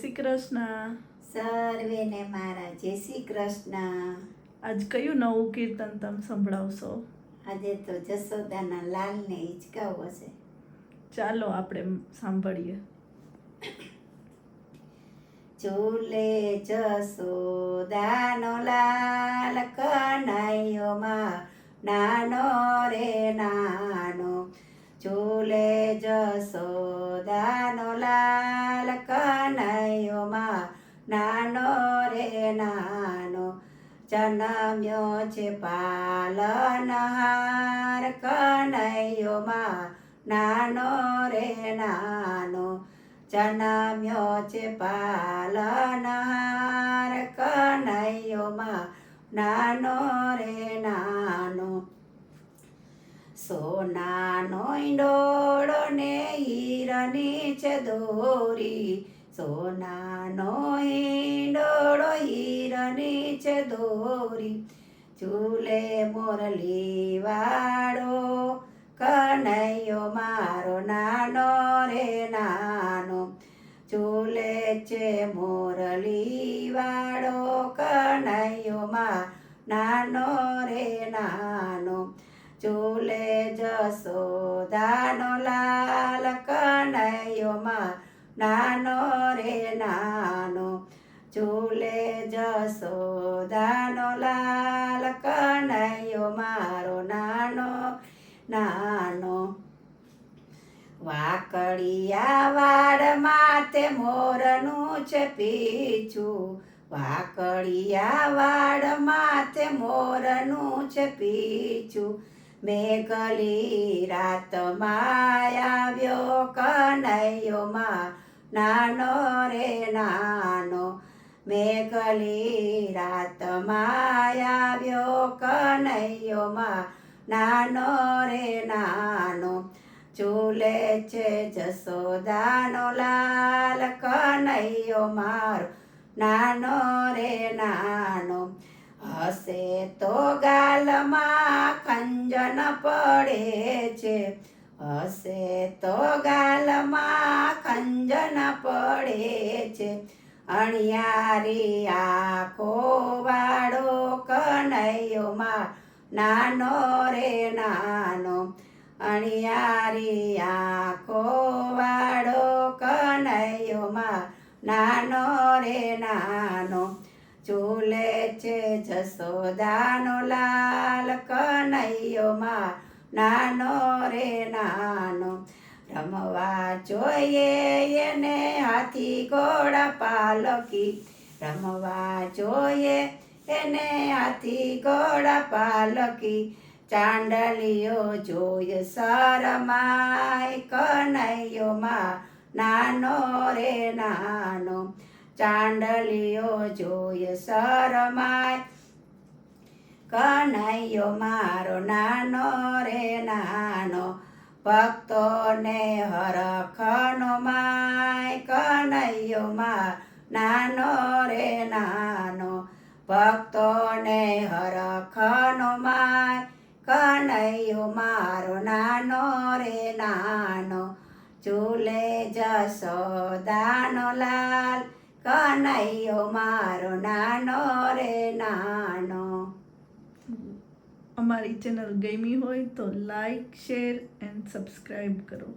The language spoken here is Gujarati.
શ્રી કૃષ્ણ. સર્વેને મારા જય શ્રી કૃષ્ણ. આજ કયું નવું કીર્તન તમે સંભળાવશો? આજે તો જશોદાના લાલને હિચકાવો છે. ચાલો આપણે સાંભળીએ. ઝૂલે જશોદાનો લાલ, કનૈયો માં નાનો રે નાનો. ઝૂલે જશોદાનો લાલ, કનૈયો માં નાનો રે નાનો. જન્મ્યો છે પાલનહાર, કનૈયો માં નાનો રે નાનો. જન્મ્યો છે પાલનહાર, કનૈયો માં નાનો રે નાનો. સોનાનો ઈંડોળો ને હીરની છે દોરી, સોનાનો ઈંડોળો હીરની છે દોરી. ઝૂલે મોરલી વાળો, કનૈયો મારો નાનો રે નાનો. ઝૂલે છે મોરલી વાળો, કનૈયો માં નાનો રે નાનો. ઝૂલે જશોદાનો લાલ, કનૈયો માં નાનો રે નાનો. ઝૂલે જશોદાનો લાલ, કનૈયો મારો નાનો નાનો. વાકડિયા વાડ માથે મોરનું છે પીછું, વાકડિયા વાડ માથે મોરનું છે પીછું. મેઘલી રાતમાં આવ્યો, કનૈયો માં નાનો રે નાનો. મેઘલી રાતમાં આવ્યો, કનૈયો માં નાનો રે નાનો. ઝૂલે છે જશોદાનો લાલ, કનૈયો મારો નાનો રે નાનો. હસે તો ગાલમાં ખંજન પડે છે, હસે તો ગાલમાં ખંજન પડે છે. અણિયારી આંખો વાળો, કનૈયો માં નાનો રે નાનો. અણિયારી આંખો વાળો, કનૈયો માં નાનો રે નાનો. ઝૂલે છે જશોદાનો લાલ, કનૈયો માં નાનો રે નાનો. રમવા જોઈએ એને હાથી ઘોડા પાલકી, રમવા જોઈએ એને હાથી ઘોડા પાલકી. ચાંદલીઓ જોઈ શરમાય, કનૈયો માં નાનો રે નાનો. ચાંદલીઓ જોઈ શરમાય, કનૈયો મારો નાનો રે નાનો. ભક્તોને હરખનો માય, કનૈયો માં નાનો રે નાનો. ભક્તોને હરખનો માય, કનૈયો મારો નાનો રે નાનો. ઝૂલે જશોદાનો લાલ, કનૈયો મારો નાનો રે નાનો. અમારી ચેનલ ગમી હોય તો લાઈક, શેર એન્ડ સબસ્ક્રાઈબ કરો.